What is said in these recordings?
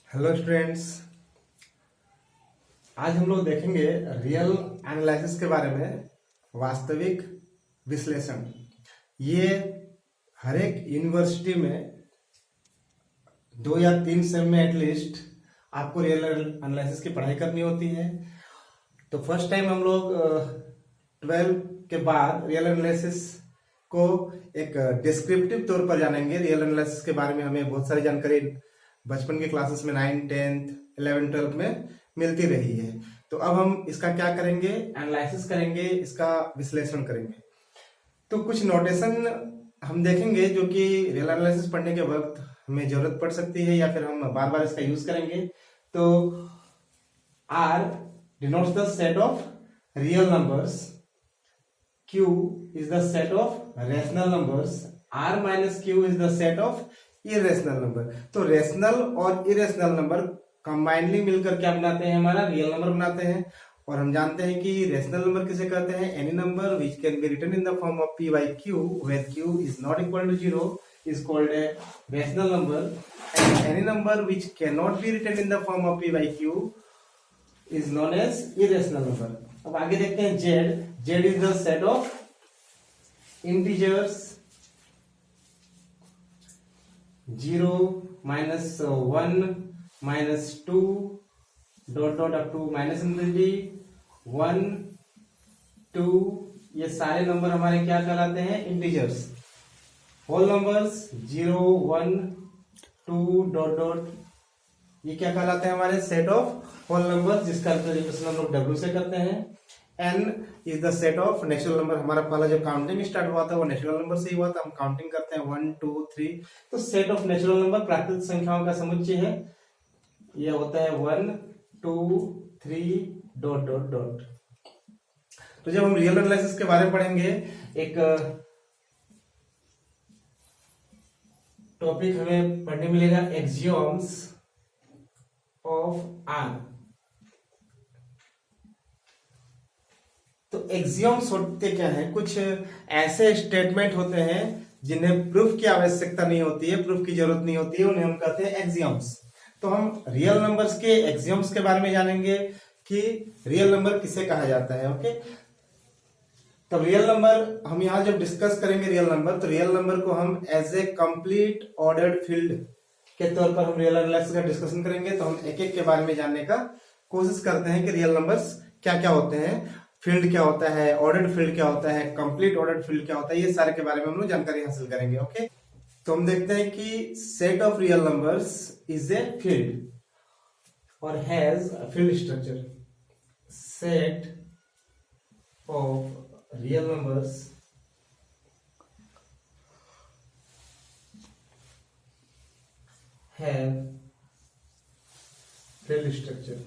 Hello students. आज हम लोग देखेंगे रियल एनालिसिस के बारे में। वास्तविक विश्लेषण ये हर एक यूनिवर्सिटी में 2 या 3 सेम में एटलीस्ट आपको रियल एनालिसिस की पढ़ाई करनी होती है। तो फर्स्ट टाइम हम लोग 12 के बाद रियल एनालिसिस को एक डिस्क्रिप्टिव तौर पर जानेंगे। रियल एनालिसिस के बारे में हमें बहुत सारी जानकारी बचपन के क्लासेस में 9, 10, 11, 12 में मिलती रही है। तो अब हम इसका क्या करेंगे, एनालिसिस करेंगे, इसका विश्लेषण करेंगे। तो कुछ नोटेशन हम देखेंगे जो कि रियल एनालिसिस पढ़ने के वक्त हमें जरूरत पड़ सकती है या फिर हम बार बार इसका यूज करेंगे। तो R denotes the set of real numbers, Q is the set of rational numbers, R minus Q is the set of irrational number। तो रेशनल और इरेशनल नंबर कंबाइनली मिलकर क्या बनाते हैं, हमारा रियल नंबर बनाते हैं। और हम जानते हैं कि रेशनल नंबर किसे कहते हैं, any number which can be written in the form of p by q where q is not equal to 0 is called a rational number, and any number which cannot be written in the form of p by q is known as irrational number। अब आगे देखते हैं z is the set of integers 0 minus 1 minus 2 dot dot up to minus infinity 1 2, ये सारे number हमारे क्या कहलाते हैं, integers. Whole numbers 0 1 2 dot dot, ये क्या कहलाते हैं, हमारे सेट ऑफ होल नंबर, जिसका रिप्रेजेंटेशन हम लोग W से करते हैं। n is the set of natural number. हमारा पहला जब काउंटिंग स्टार्ट हुआ था वो नेचुरल नंबर से ही हुआ था, हम काउंटिंग करते हैं 1 2 3। तो सेट ऑफ नेचुरल नंबर प्राकृतिक संख्याओं का समुच्चय है, यह होता है 1 2 3 डॉट डॉट डॉट। तो जब हम रियल एनालिसिस के बारे में पढ़ेंगे, एक टॉपिक हमें पढ़ने मिलेगा एक्सियोम्स ऑफ आर। तो एक्सियोम्स होते क्या है, कुछ ऐसे स्टेटमेंट होते हैं जिन्हें प्रूफ की आवश्यकता नहीं होती है, प्रूफ की जरूरत नहीं होती है, उन्हें हम कहते हैं एक्सियोम्स। तो हम रियल नंबर्स के एक्सियोम्स के बारे में जानेंगे कि रियल नंबर किसे कहा जाता है। ओके, तो रियल नंबर हम यहां जब डिस्कस करेंगे रियल नंबर, तो रियल नंबर को हम as a complete ordered field के तौर पर हम रियल एनालिसिस का डिस्कशन करेंगे। तो हम एक एक के बारे में जानने का कोशिश करते हैं कि रियल नंबर्स क्या क्या होते हैं, फील्ड क्या होता है, ऑर्डर्ड फील्ड क्या होता है, कंप्लीट ऑर्डर्ड फील्ड क्या होता है, ये सारे के बारे में हम लोग जानकारी हासिल करेंगे। ओके, तो हम देखते हैं कि set of real numbers is a field और has field structure. Set of real numbers have field structure।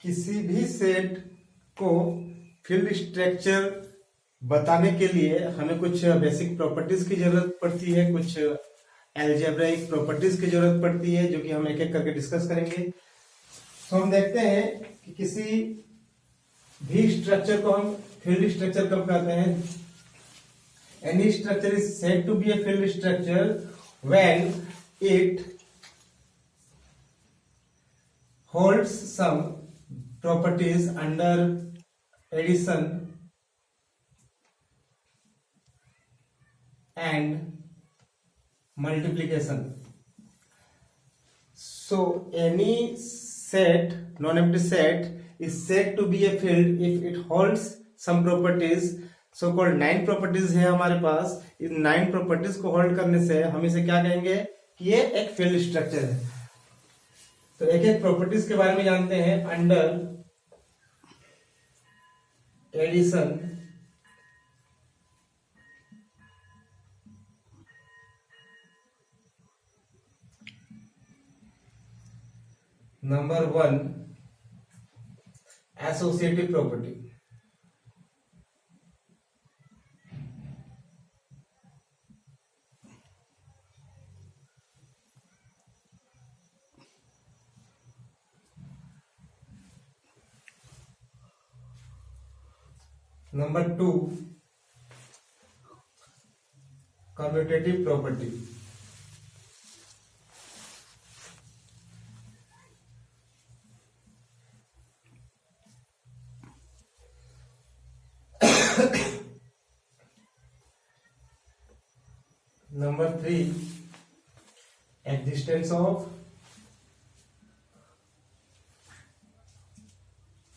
किसी भी सेट को फील्ड स्ट्रक्चर बताने के लिए हमें कुछ बेसिक प्रॉपर्टीज की जरूरत पड़ती है, कुछ एल्जेब्राइक प्रॉपर्टीज की जरूरत पड़ती है, जो कि हम एक एक करके डिस्कस करेंगे। तो हम देखते हैं कि किसी भी स्ट्रक्चर को हम फील्ड स्ट्रक्चर कब कहते हैं, any structure is said to be a field structure when it holds some properties under addition and multiplication। So any set, non-empty set is said to be a field if it holds some properties, so called 9 properties है हमारे पास। इन 9 properties को hold करने से हम इसे क्या कहेंगे कि ये एक फील्ड स्ट्रक्चर है। तो एक एक प्रॉपर्टीज के बारे में जानते हैं। Under addition, number 1 associative property. Number 2, commutative property. Number 3, existence of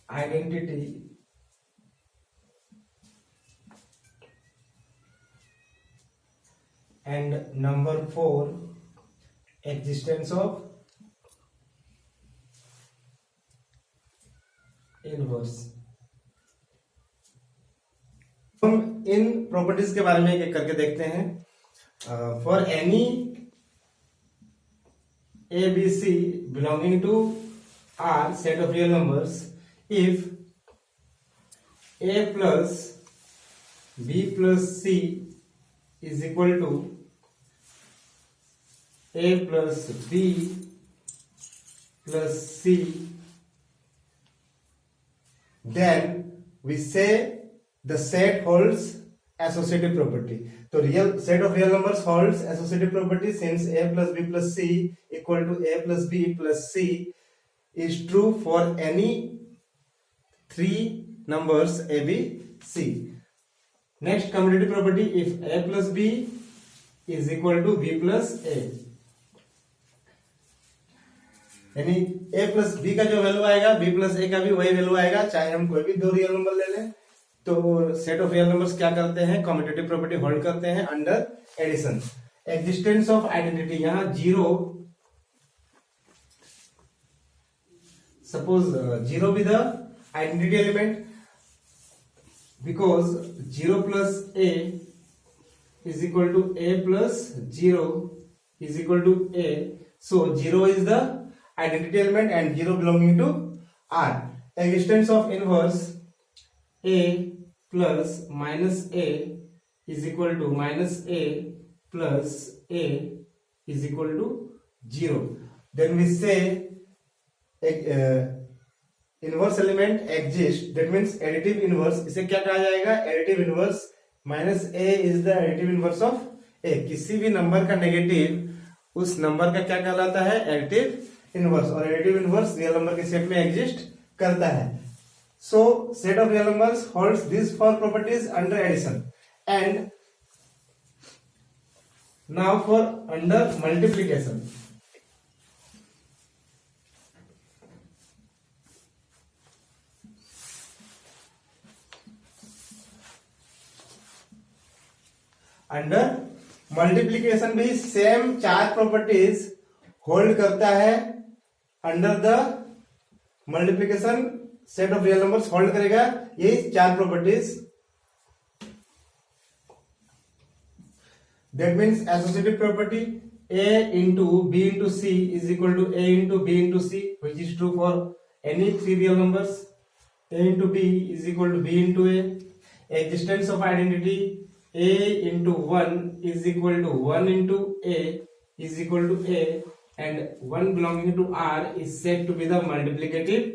identity and number 4, existence of inverse। हम इन प्रॉपर्टीज के बारे में एक एक करके देखते हैं। For any a B c belonging to R set of real numbers, if a plus b plus c is equal to a plus b plus c, then we say the set holds associative property। तो real set of real numbers holds associative property since a plus b plus c equal to a plus b plus c is true for any three numbers a b c। Next commutative property, if a plus b is equal to b plus a, यानी a plus b का जो value आएगा b plus a का भी वही value आएगा, चाहे हम कोई भी दो रियल नंबर ले लें। तो सेट ऑफ रियल नंबर्स क्या करते हैं, कम्यूटेटिव प्रॉपर्टी होल्ड करते हैं under addition. Existence of identity, यहां zero, suppose zero be the identity element, because 0 plus a is equal to a plus 0 is equal to a, so 0 is the identity element and 0 belonging to R। Existence of inverse, a plus minus a is equal to minus a plus a is equal to 0, then we say inverse element exist, that means additive inverse. इसे क्या कहा जाएगा, additive inverse. Minus a is the additive inverse of a. किसी भी number का negative उस number का क्या कहलाता है, एडिटिव इनवर्स। और एडिटिव इनवर्स रियल नंबर के सेट में एग्जिस्ट करता है। So set of real numbers holds this four properties under addition. And now for under multiplication. Under multiplication भी सेम चार प्रॉपर्टीज होल्ड करता है। Under the multiplication set of real numbers hold करेगा ये चार properties. That means associative property a into b into c is equal to a into b into c, which is true for any three real numbers। a into b is equal to b into a। Existence of identity, a into 1 is equal to 1 into a is equal to a, and 1 belonging to R is said to be the multiplicative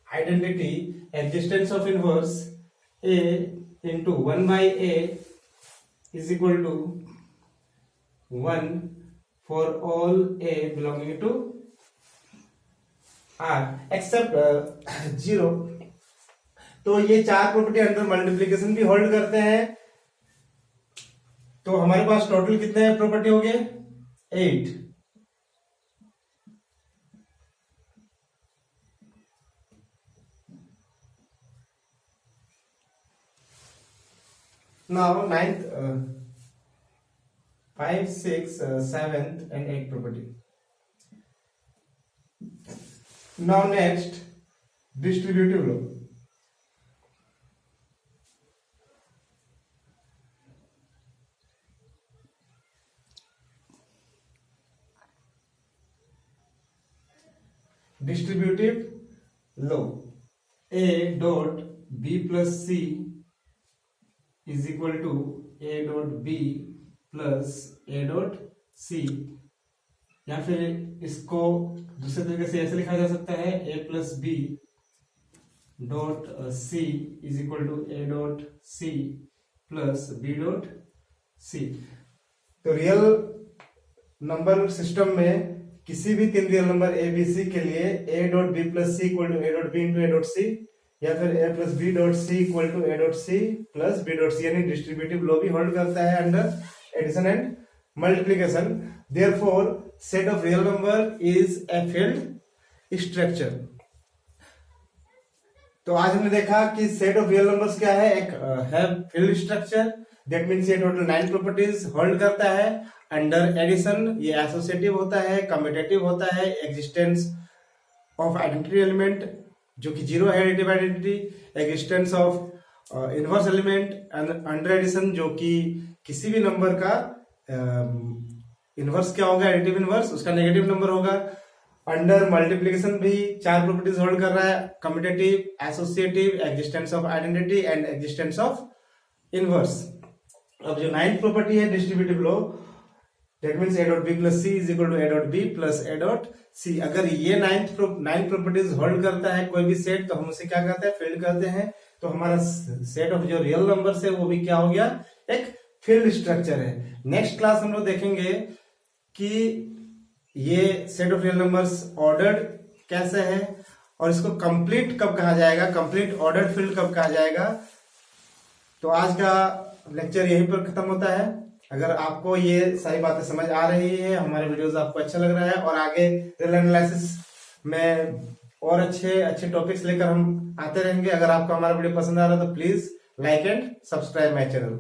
identity। Existence of inverse, a into 1 by a is equal to 1 for all a belonging to R except 0। तो ये चार property under multiplication भी hold करते हैं। तो हमारे पास total कितने property हो गए, 8। Now 9th 5, 6, 7th and 8th property। Now next distributive law। Distributive law, a dot b plus c is equal to a dot b plus a dot c, या फिर इसको दूसरे तरीके से ऐसे लिखा जा सकता है a plus b dot C is equal to A dot C plus B dot C. तो रियल नंबर सिस्टम में किसी भी तीन real number A B C के लिए A dot B plus C equal to A dot B into A dot C, या फिर A plus B dot C equal to A dot C plus B dot C, यानी distributive law भी hold करता है under addition and multiplication. Therefore set of real number is a field structure. तो आज हमने देखा कि सेट ऑफ रियल नंबर्स क्या है, एक है फील्ड स्ट्रक्चर। दैट मीन्स ये टोटल 9 प्रॉपर्टीज होल्ड करता है। अंडर एडिशन ये एसोसिएटिव होता है, कम्यूटेटिव होता है, एग्जिस्टेंस ऑफ आइडेंटिटी एलिमेंट जो कि जीरो है additive identity, existence of inverse element, under addition जो कि किसी भी नंबर का इनवर्स क्या होगा, एडिटिव इनवर्स, उसका नेगेटिव नंबर होगा। अंडर मल्टीप्लीकेशन भी 4 प्रॉपर्टीज होल्ड कर रहा है, commutative, associative, existence of identity and existence of inverse. अब जो 9th प्रॉपर्टी है distributive law, that means a dot b plus c is equal to a dot b plus a dot c. अगर ये 9 properties hold करता है कोई भी set, तो हम उसे क्या कहते हैं, फील्ड कहते हैं। तो हमारा सेट ऑफ जो रियल नंबर्स है वो भी क्या हो गया, एक फील्ड स्ट्रक्चर है। नेक्स्ट क्लास हम लोग देखेंगे कि ये set of real numbers ordered कैसे है और इसको कंप्लीट कब कहा जाएगा, कंप्लीट ऑर्डर्ड फील्ड कब कहा जाएगा। तो आज का लेक्चर यहीं पर खत्म होता है। अगर आपको ये सारी बातें समझ आ रही है, हमारे वीडियोस आपको अच्छा लग रहा है और आगे रियल एनालिसिस में और अच्छे टॉपिक्स लेकर हम आते रहेंगे। अगर आपको हमारा वीडियो पसंद आ रहा है तो please like and subscribe my channel.